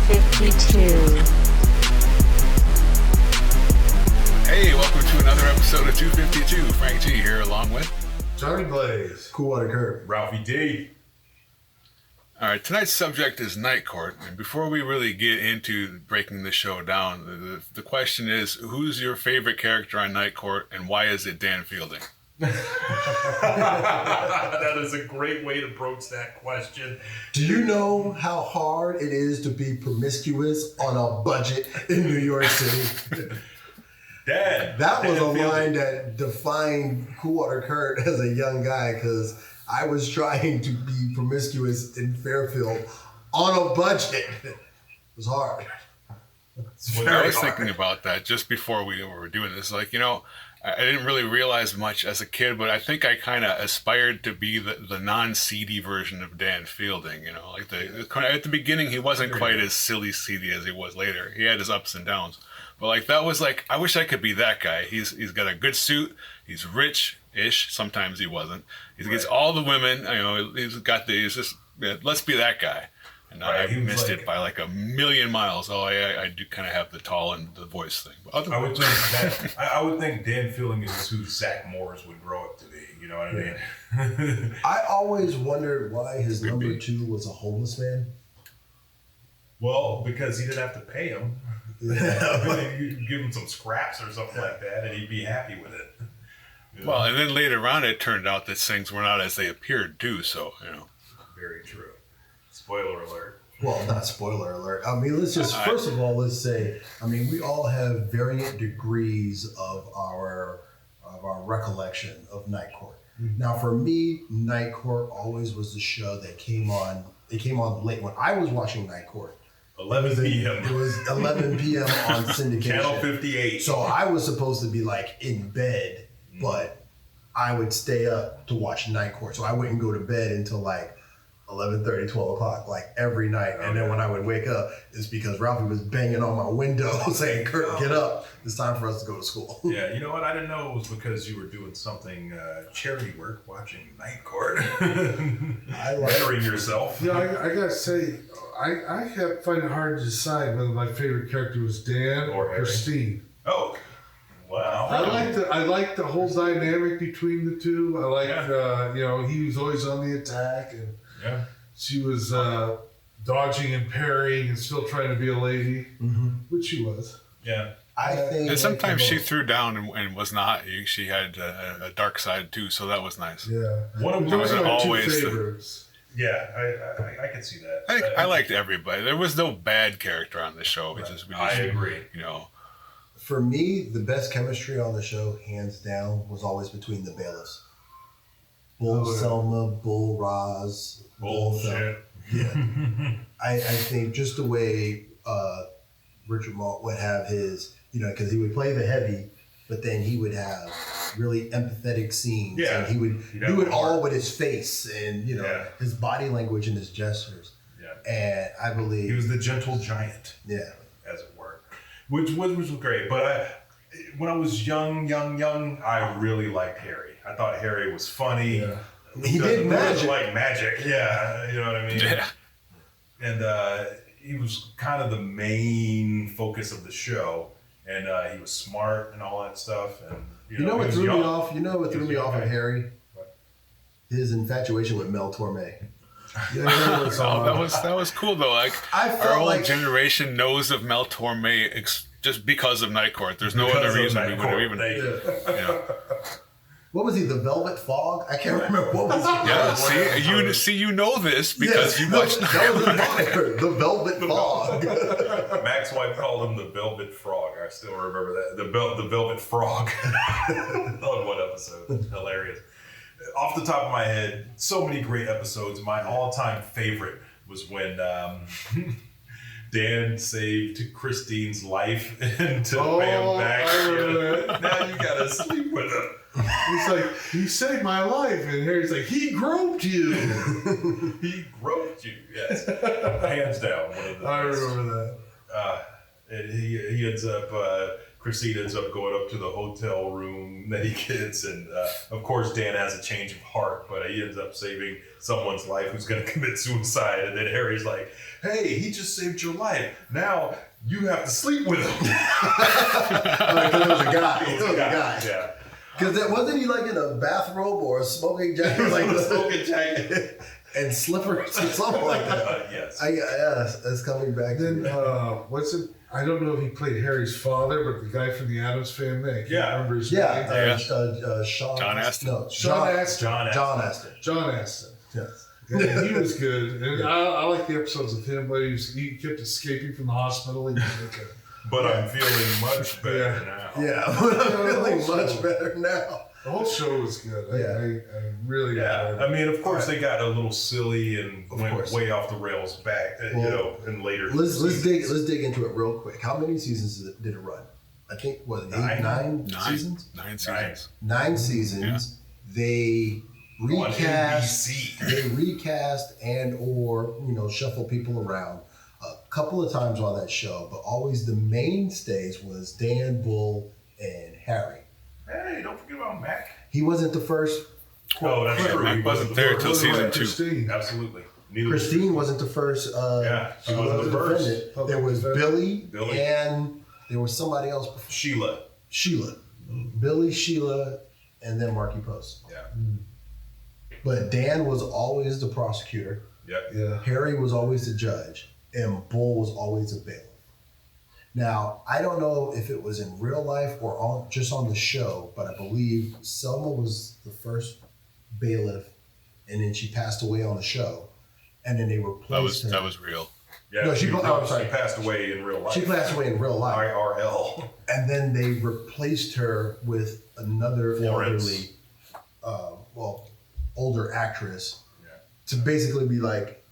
252. Hey, welcome to another episode of 252. Frank G here along with Johnny Blaze. Cool Water Kurt. Ralphie D. All right, tonight's subject is Night Court. And before we really get into breaking the show down, the question is, who's your favorite character on Night Court and why is it Dan Fielding? That is a great way to broach that question. Do you know how hard it is to be promiscuous on a budget in New York City? Dad. That was a line that defined Cool Water Kurt as a young guy because I was trying to be promiscuous in Fairfield on a budget. It was hard. I was thinking about that just before we were doing this. Like, you know, I didn't really realize much as a kid, but I think I kind of aspired to be the non-seedy version of Dan Fielding. You know, like at the beginning, he wasn't quite as silly seedy as he was later. He had his ups and downs, but like that was like I wish I could be that guy. He's got a good suit. He's rich-ish. Sometimes he wasn't. He gets all the women. You know, he's just let's be that guy. And I missed it by like a million miles. Oh, I do kind of have the tall and the voice thing. But I would think Dan Fielding is who Zach Morris would grow up to be. You know what I mean? I always wondered why his number two was a homeless man. Well, because he didn't have to pay him. You give him some scraps or something like that, and he'd be happy with it. You know? Well, and then later on, it turned out that things were not as they appeared too. So, you know. Very true. Spoiler alert. Well, not spoiler alert. I mean, let's just, first of all, let's say, I mean, we all have variant degrees of our recollection of Night Court. Mm-hmm. Now, for me, Night Court always was the show that came on late. When I was watching Night Court, 11 p.m. It was 11 p.m. on syndication. Channel 58. So I was supposed to be like in bed, but I would stay up to watch Night Court. So I wouldn't go to bed until like 11:30, 12 o'clock, like every night. And then when I would wake up, it's because Ralphie was banging on my window saying, Kurt, get up. It's time for us to go to school. Yeah, you know what? I didn't know it was because you were doing something charity work, watching Night Court. Bettering yourself. Yeah, I gotta say, I find it hard to decide whether my favorite character was Dan or Christine. Oh, wow. I like the whole dynamic between the two. I like, you know, he was always on the attack and she was dodging and parrying and still trying to be a lady, which she was. Yeah. I think and sometimes she threw down and was not. She had a dark side too, so that was nice. Yeah. Those are always favorites. Yeah, I can see that. I liked everybody. There was no bad character on the show. Right. I agree. You know, for me, the best chemistry on the show, hands down, was always between the bailiffs. Bull Selma, Bull Roz, Bullshit. Yeah. I think just the way Richard Malt would have his, you know, because he would play the heavy, but then he would have really empathetic scenes. Yeah. And he would do it all with his face and, you know, his body language and his gestures. Yeah. And I believe... He was the gentle giant. Yeah. As it were. Which was great. But when I was young, I really liked Harry. I thought Harry was funny. Yeah. He did magic. Like magic. Yeah. You know what I mean? Yeah. And he was kind of the main focus of the show. And he was smart and all that stuff. And you know what threw me off? You know what threw me off of Harry? What? His infatuation with Mel Torme. Yeah, that was cool though. Like our whole generation knows of Mel Torme just because of Night Court. There's no other reason we would have even. You know. What was he? The Velvet Fog? I can't remember what was. Yeah, you know this because you watched. The Velvet Fog. Mac's wife called him the Velvet Frog. I still remember that. The Velvet Frog. On one episode, hilarious. Off the top of my head, so many great episodes. My all-time favorite was when Dan saved Christine's life and took him back. Now you gotta sleep with him. He's like, he saved my life. And Harry's like, he groped you. He groped you, yes. Hands down, one of the I remember that. And he ends up Christine ends up going up to the hotel room that he gets, and of course Dan has a change of heart, but he ends up saving someone's life who's going to commit suicide, and then Harry's like, hey, he just saved your life. Now you have to sleep with him. Because it was a guy. It was a guy. Yeah. Because wasn't he like in a bathrobe or a smoking jacket? Like a smoking jacket. And slippers or something like that. Yes. That's coming back. Then, what's it? I don't know if he played Harry's father, but the guy from the Addams Family. I can't remember his name. Sean. John Astin. No, Sean Astin. John Astin. John Astin. Yes. Yeah, he was good. And I like the episodes of him, but he kept escaping from the hospital. He was like but I'm feeling much better now. Yeah, but I'm feeling much better now. the whole show was good. I really enjoyed it. I mean, of course, they got a little silly and went way off the rails back, in later. Let's dig into it real quick. How many seasons did it run? I think nine seasons. 9 seasons. 9 seasons. Yeah. They recast. NBC. They recast and or shuffle people around a couple of times on that show, but always the mainstays was Dan, Bull, and Harry. Hey, don't forget about Mac. He wasn't the first. Oh, that's true. Mac wasn't there until season 2. Christine. Absolutely. Christine wasn't the first. She wasn't the first. Defendant. There was Billy, and there was somebody else before. Sheila. Billy, Sheila, and then Marky Post. Yeah. But Dan was always the prosecutor. Yeah. Harry was always the judge, and Bull was always a bailiff. Now, I don't know if it was in real life or just on the show, but I believe Selma was the first bailiff, and then she passed away on the show, and then they replaced her. That was real. Yeah. No, she passed away in real life. She passed away in real life. IRL. And then they replaced her with another Florence. older actress Yeah. to basically be like,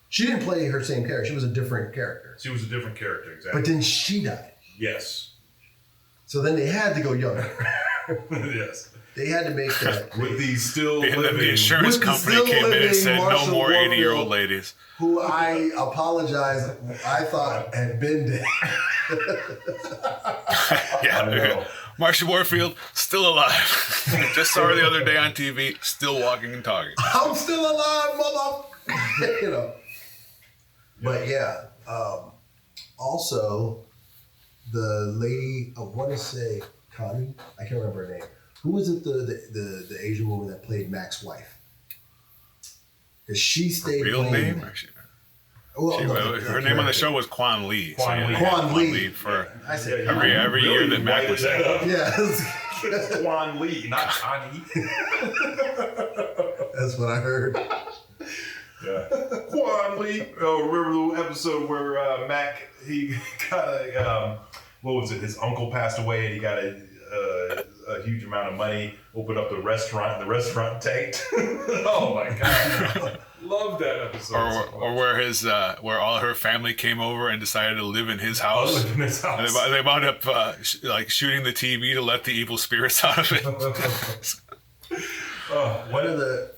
she didn't play her same character. She was a different character. She was a different character, exactly. But then she died. Yes. So then they had to go younger. Yes. They had to make that. With the still And then living. the insurance With the company still came in and living said, no Marshall more 80-year-old Warfield. ladies. Who I apologize, I thought had been dead. Yeah. Marsha Warfield, still alive. Just saw her the other day on TV, still walking and talking. I'm still alive, mother. But yeah. Also, the lady, I want to say Connie. I can't remember her name. Who was it? The Asian woman that played Mac's wife? Because she stayed. Real playing name? Her name on the show was Quan Lee. Quan Lee. For I said every year that Mac was there. Yeah, Quan Lee, not Connie. that's what I heard. Yeah. Quan Lee. Oh, remember the episode where Mac, he got a, what was it? His uncle passed away and he got a huge amount of money, opened up the restaurant, and the restaurant tanked. Oh my God. Love that episode. Or where all her family came over and decided to live in his house. In his house. And they wound up shooting the TV to let the evil spirits out of it.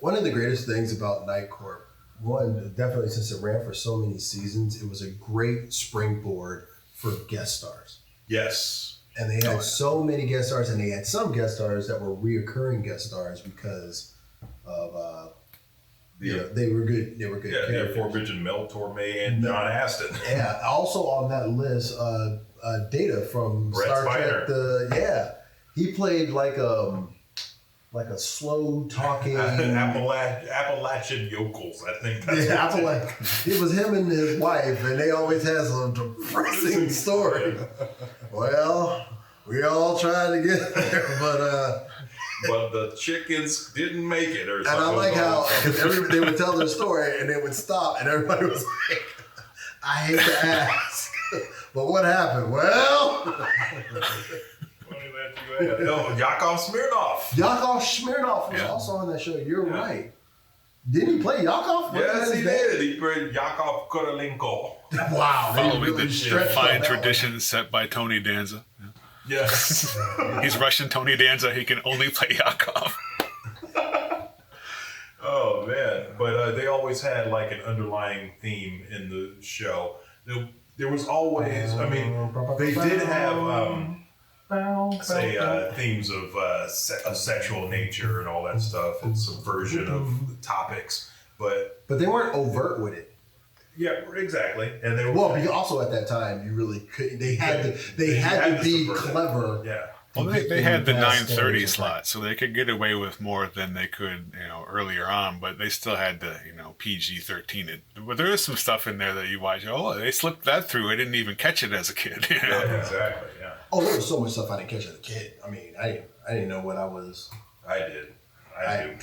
One of the greatest things about Night Court, one, definitely since it ran for so many seasons, it was a great springboard for guest stars. Yes. And they had so many guest stars, and they had some guest stars that were reoccurring guest stars because of they were good. They were good. Yeah, characters. Forbidden Mel Torme and John Astin. Yeah. Also on that list, Data from Brett Star Spiner. Trek. He played like a slow talking Appalachian yokels, I think. That's it was him and his wife, and they always had some depressing story. Well, we all tried to get there, but the chickens didn't make it, or something. and I like how they would tell their story, and they would stop, and everybody was like, "I hate to ask, but what happened?" Well. Yakov Smirnoff. Yakov Smirnoff was also on that show. You're right. Didn't he play Yakov? Yes, he did. He played Yakov Korolenko. Wow. Following really the fine tradition set by Tony Danza. Yes. He's Russian Tony Danza. He can only play Yakov. Oh, man. But they always had like an underlying theme in the show. There was always, I mean, they did have say themes of sexual nature and all that stuff and subversion of topics, but they weren't overt with it. Yeah, exactly. And they were because also at that time you really couldn't. They had to be clever. Yeah. Well, they had the 9:30 slot, so they could get away with more than they could, earlier on. But they still had the, PG-13 it. But there is some stuff in there that you watch. Oh, they slipped that through. I didn't even catch it as a kid. Yeah, exactly. Yeah. Oh, there was so much stuff I didn't catch as a kid. I mean, I didn't know what I was. I did. I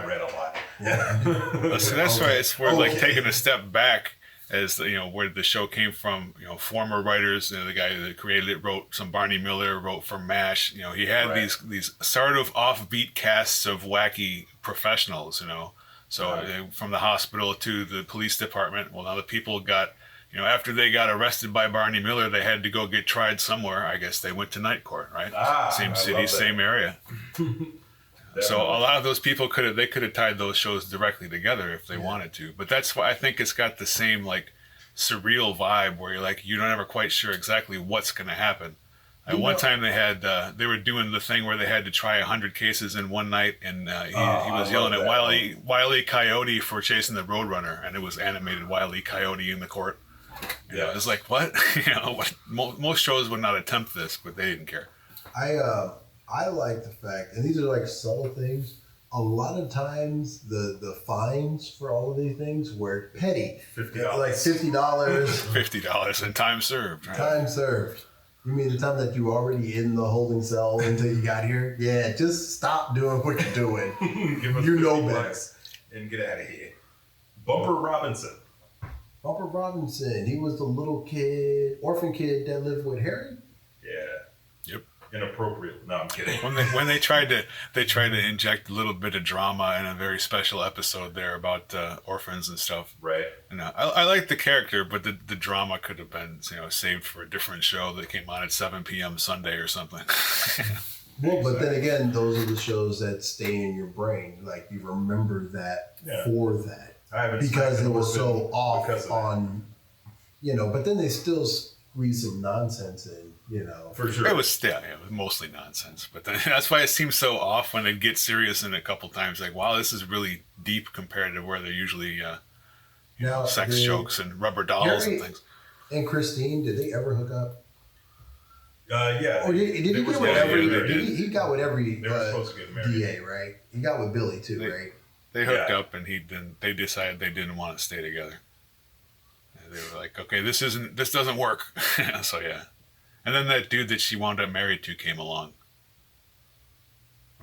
read a lot. Yeah. So that's why it's worth taking a step back. As where the show came from, former writers, the guy that created it wrote some. Barney Miller wrote for MASH. He had these sort of offbeat casts of wacky professionals. So from the hospital to the police department. Well, now the people got, after they got arrested by Barney Miller, they had to go get tried somewhere. I guess they went to night court, right? Same city, same area. So a lot of those people could have tied those shows directly together if they wanted to. But that's why I think it's got the same surreal vibe where you're never quite sure exactly what's going to happen. One time they were doing the thing where they had to try 100 cases in one night, and he was yelling at Wile E. Coyote for chasing the Roadrunner, and it was animated Wile E. Coyote in the court. It was like, what? Most shows would not attempt this, but they didn't care. I like the fact, and these are subtle things. A lot of times, the fines for all of these things were petty, $50, like $50, $50 and time served. Right? Time served. You mean the time that you were already in the holding cell until you got here? Yeah, just stop doing what you're doing. You know better. And get out of here. Bumper Robinson. Bumper Robinson. He was the little orphan kid that lived with Harry. Yeah. Yep. Inappropriate. No, I'm kidding. When they tried to inject a little bit of drama in a very special episode there about orphans and stuff. Right. I like the character, but the drama could have been saved for a different show that came on at 7 p.m. Sunday or something. Well, but then again, those are the shows that stay in your brain. You remember that for that. Because it was so off on, but then they still squeeze some nonsense in. For sure. It was mostly nonsense, but that's why it seems so off when they get serious in a couple times. Wow, this is really deep compared to where they're usually, sex jokes and rubber dolls and things. And Christine, did they ever hook up? Yeah. Or did he get with every? He got with every they were supposed to get married. DA, right? He got with Billy too, right? They hooked up, and they decided they didn't want to stay together. And they were like, okay, this doesn't work. So yeah. And then that dude that she wound up married to came along.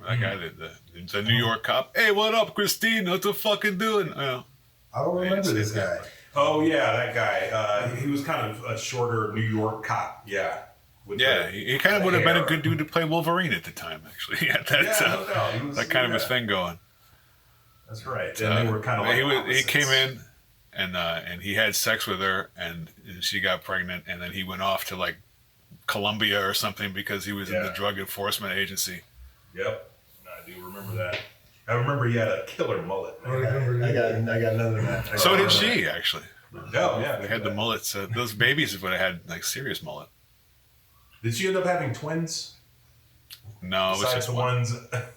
That guy, the New York cop. Hey, what up, Christine? What the fucking doing? I don't remember this guy. Oh, yeah, that guy. He was kind of a shorter New York cop. Yeah. He kind of would have been a good dude to play Wolverine at the time, actually. He had that kind of his thing going. That's right. And they were kind of he came in and he had sex with her, and she got pregnant, and then he went off to Colombia or something because he was in the drug enforcement agency. Yep, I do remember that. I remember he had a killer mullet. I got none of that. So did she actually. Oh yeah, they had the mullets. Those babies would have had serious mullet. Did she end up having twins? No, it was just one.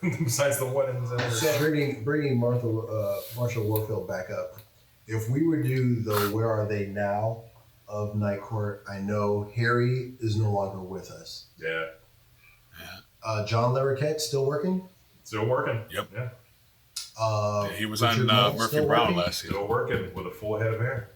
Besides the ones. So bringing Marshall Warfield back up. If we would do the Where Are They Now of Night Court, I know Harry is no longer with us. Yeah. John Larroquette still working? Still working. Yep. Yeah. He was on Murphy Brown last year. Still working with a full head of hair.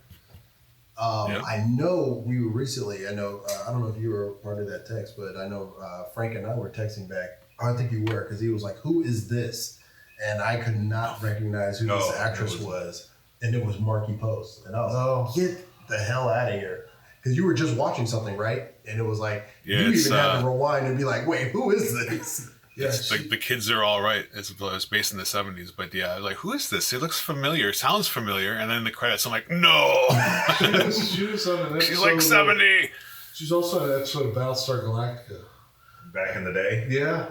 I know we were recently, I don't know if you were part of that text, but I know Frank and I were texting back. I think you were, because he was like, who is this? And I could not recognize who this actress was. And it was Marky Post. And I was like, get the hell out of here. Because you were just watching something, right? And it was like, you even had to rewind and be like, wait, who is this? It's The Kids Are All Right. It's based in the 70s. But yeah, who is this? It looks familiar. Sounds familiar. And then the credits, I'm like, no. She was on an episode. She's like 70. She's also on an episode of Battlestar Galactica. Back in the day? Yeah.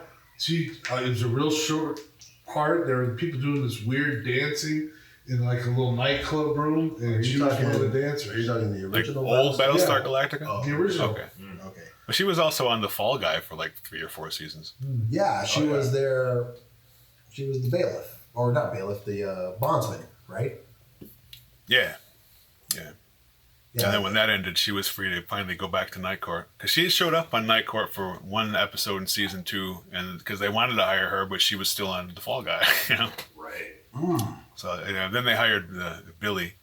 It was a real short part. There were people doing this weird dancing in a little nightclub room, and she was one of the dancers. Are you talking the original? Old Battlestar Galactica? The original. Okay. Okay. But she was also on The Fall Guy for like 3 or 4 seasons. Yeah, she was there. She was the bailiff, or not bailiff, the bondsman, right? Yeah. Yeah. And then when that ended, she was free to finally go back to Night Court. Because she showed up on Night Court for one episode in season 2, and because they wanted to hire her, but she was still on The Fall Guy. You know? Right. So then they hired Billy,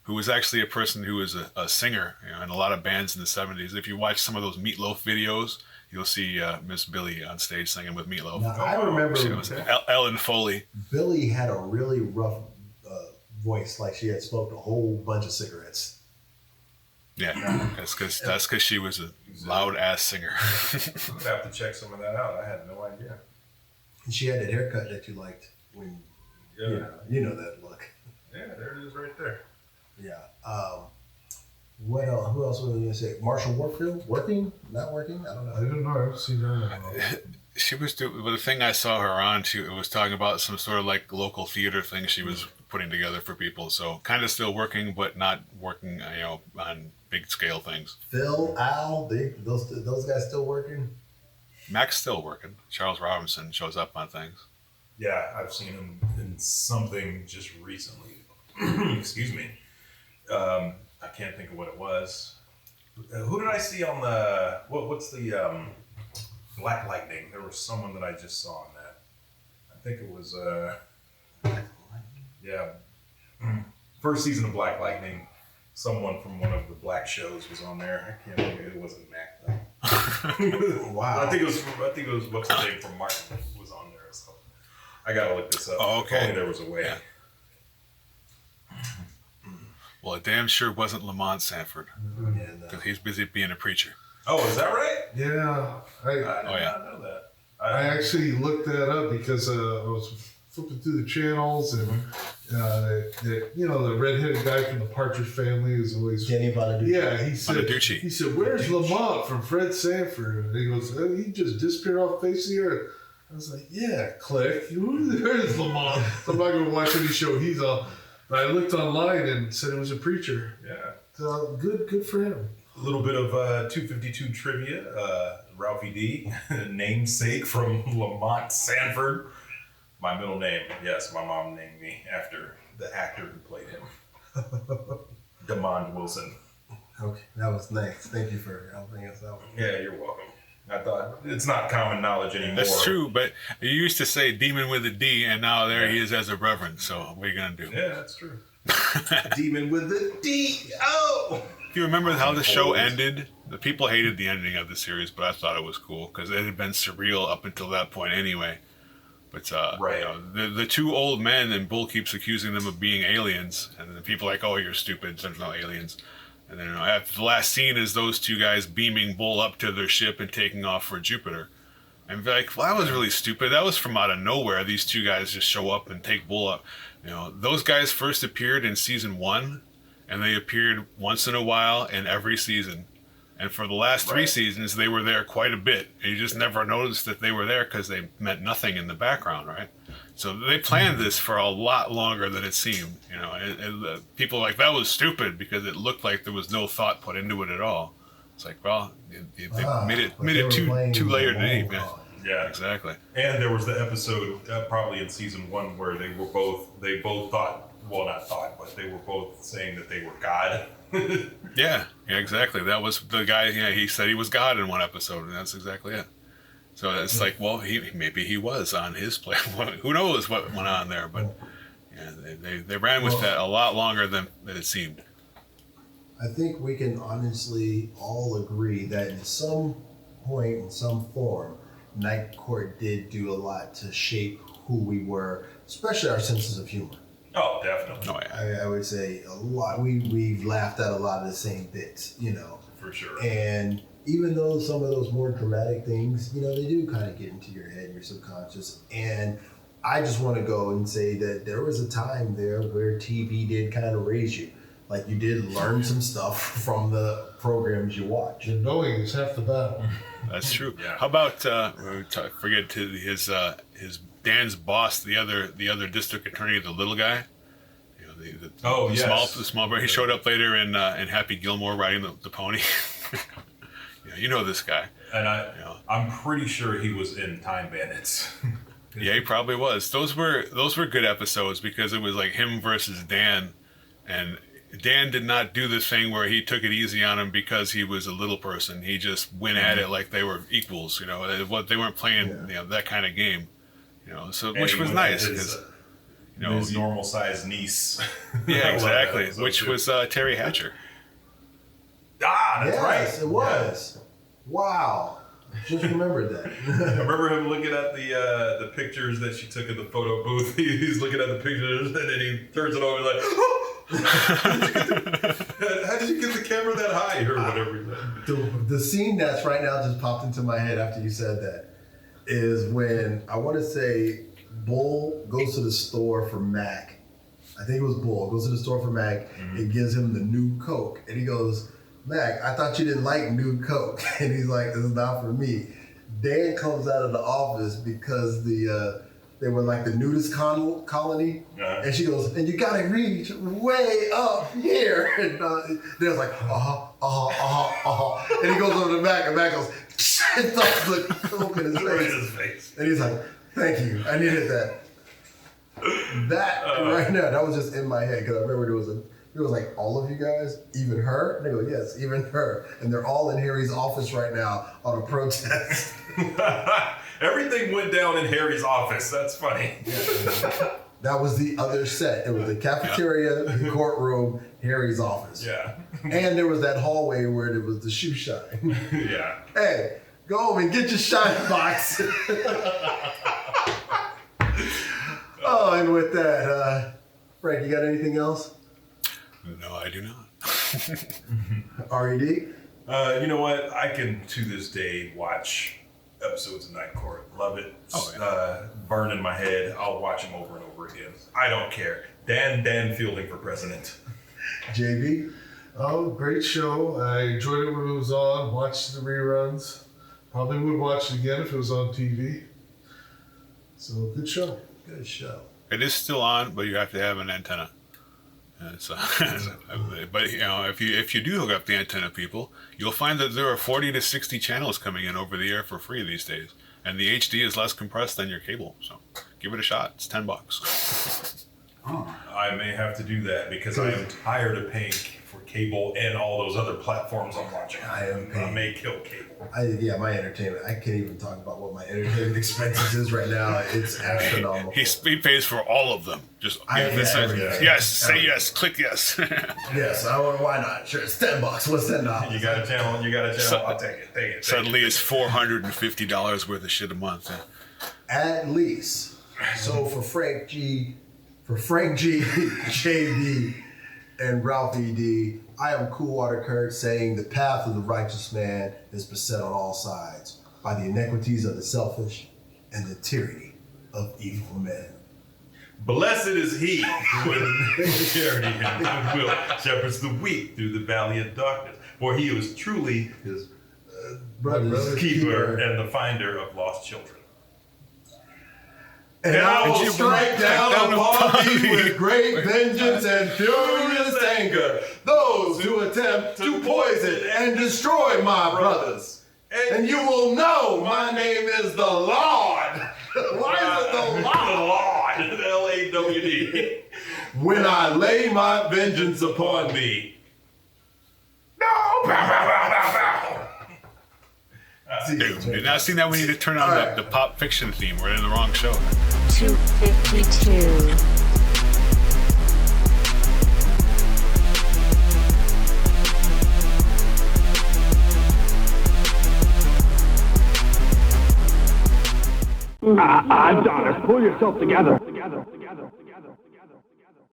who was actually a person who was a singer, in a lot of bands in the 70s. If you watch some of those Meatloaf videos, you'll see Miss Billy on stage singing with Meatloaf. Now, I remember She was Ellen Foley. Billy had a really rough voice, like she had smoked a whole bunch of cigarettes. Yeah, that's because she was a loud ass singer. I'm gonna have to check some of that out. I had no idea. And she had that haircut that you liked when you know that look. Yeah, there it is right there. Yeah. What else? Who else was I going to say? Marshall Warfield? Working? Not working? I don't know. I don't know. I've seen her. She was the thing I saw her on. She was talking about some sort of like local theater thing she was putting together for people. So kind of still working, but not working, on big scale things. Phil, Al, those guys still working? Mac's still working. Charles Robinson shows up on things. Yeah, I've seen him in something just recently. Excuse me. I can't think of what it was. Who did I see on the what's the Black Lightning? There was someone that I just saw in that. I think it was first season of Black Lightning. Someone from one of the black shows was on there. I can't think of it. It wasn't Mac though. Wow. I think it was what's the name from Martin was on there. So I gotta look this up. Oh, okay. If only there was a way. Yeah. Well, it damn sure wasn't Lamont Sanford, because he's busy being a preacher. Oh, is that right? Yeah. I did not know that. I actually looked that up because I was flipping through the channels, and the redheaded guy from the Partridge Family is always Kenny Bonaducci. Yeah, he Bonaducci. said, "Where's Lamont from Fred Sanford?" And he goes, "He just disappeared off the face of the earth." I was like, "Yeah, click. Where's Lamont?" So I'm not gonna watch any show he's on. But I looked online and said it was a preacher. Yeah. So good for him. A little bit of 252 trivia. Ralphie D, namesake from Lamont Sanford. My middle name, yes, my mom named me after the actor who played him. Demond Wilson. Okay, that was nice. Thank you for helping us out. Yeah, you're welcome. I thought it's not common knowledge anymore. That's true, but you used to say demon with a D, and now there he is as a reverend. So what are you gonna do? Yeah, that's true. Demon with the D. Oh. Do you remember how the show ended? The people hated the ending of the series, but I thought it was cool because it had been surreal up until that point anyway. But right. The two old men, and Bull keeps accusing them of being aliens, and the people are like, "Oh, you're stupid. There's no aliens." And then after the last scene is those two guys beaming Bull up to their ship and taking off for Jupiter. And be like, well, that was really stupid. That was from out of nowhere. These two guys just show up and take Bull up. Those guys first appeared in season 1, and they appeared once in a while in every season. And for the last 3 seasons, they were there quite a bit. And you just never noticed that they were there because they meant nothing in the background, right? So they planned this for a lot longer than it seemed. And people were like, that was stupid because it looked like there was no thought put into it at all. It's like, well, they made it too layered and deep. Yeah, exactly. And there was the episode probably in season 1 where they both thought, well, not thought, but they were both saying that they were God. yeah, exactly. That was the guy. Yeah, he said he was God in one episode, and that's exactly it. So it's like, well, maybe he was on his play. Who knows what went on there? But yeah, they ran with that a lot longer than it seemed. I think we can honestly all agree that in some point, in some form, Night Court did do a lot to shape who we were, especially our senses of humor. Oh, definitely. Oh, yeah. I would say a lot. We've laughed at a lot of the same bits, For sure. And even though some of those more dramatic things, they do kind of get into your head, your subconscious. And I just want to go and say that there was a time there where TV did kind of raise you. Like you did learn some stuff from the programs you watch. And knowing is half the battle. That's true. Yeah. How about forget to his Dan's boss, the other district attorney, the little guy. The small brother. He showed up later in Happy Gilmore riding the pony. Yeah, you know this guy. And You know. I'm pretty sure he was in Time Bandits. Yeah, he probably was. Those were good episodes because it was like him versus Dan, and Dan did not do the thing where he took it easy on him because he was a little person. He just went at it like they were equals. You know, they weren't playing that kind of game. You know, so which was nice because his normal sized niece. Yeah, exactly. Which was Terry Hatcher. Ah, that's right. Yes, it was. Yeah. Wow. Just remembered that. I remember him looking at the pictures that she took in the photo booth. He's looking at the pictures and then he turns it over and like, how did you get the camera that high or whatever? The scene that's right now just popped into my head after you said that is when I want to say Bull goes to the store for Mac. I think it was Bull goes to the store for Mac and gives him the new Coke, and he goes, Mac, I thought you didn't like new Coke. And he's like, this is not for me. Dan comes out of the office because they were like the nudist colony. And she goes, and you gotta reach way up here. And Dan's like, and he goes over to Mac, and Mac goes, and thumps the Coke in his face. And he's like, thank you, I needed that. Right now, that was just in my head, because I remember it was like, all of you guys, even her? And they go, yes, even her. And they're all in Harry's office right now on a protest. Everything went down in Harry's office. That's funny. Yeah. That was the other set. It was the cafeteria, the courtroom, Harry's office. Yeah. And there was that hallway where there was the shoe shine. Yeah. Hey, go home and get your shine box. Oh, and with that, Frank, you got anything else? No, I do not. RED? You know what? I can, to this day, watch episodes of Night Court. Love it. Oh, yeah. Burn in my head. I'll watch them over and over again. I don't care. Dan Fielding for president. JB? Oh, great show. I enjoyed it when it was on. Watched the reruns. Probably would watch it again if it was on TV. So, good show. Good show. It is still on, but you have to have an antenna. So, but you know, if you do hook up the antenna, people, you'll find that there are 40 to 60 channels coming in over the air for free these days, and the HD is less compressed than your cable. So, give it a shot. It's $10. I may have to do that because I am tired of paying for cable and all those other platforms I'm watching. I may kill cable. My entertainment. I can't even talk about what my entertainment expenses is right now. It's astronomical. He pays for all of them. Just everything. Yes, say yes, click yes. Yes, why not? Sure, it's $10. What's $10? You got a channel. I'll take it. Suddenly, it's $450 worth of shit a month. At least. So for Frank G, JB, and Ralph ED, I am Coolwater Kurt saying the path of the righteous man is beset on all sides by the iniquities of the selfish and the tyranny of evil men. Blessed is he who in charity and goodwill shepherds the weak through the valley of darkness, for he is truly his brother's keeper and the finder of lost children. And I will strike down upon thee with great vengeance and furious anger those who attempt to poison and destroy my brothers. And you will know my name is the Lord. Why is it the Lord? The Lord. LAWD. When I lay my vengeance upon thee. Dude, now see, now we need to turn on the Pop Fiction theme. We're in the wrong show. 252. Adonis, pull yourself together.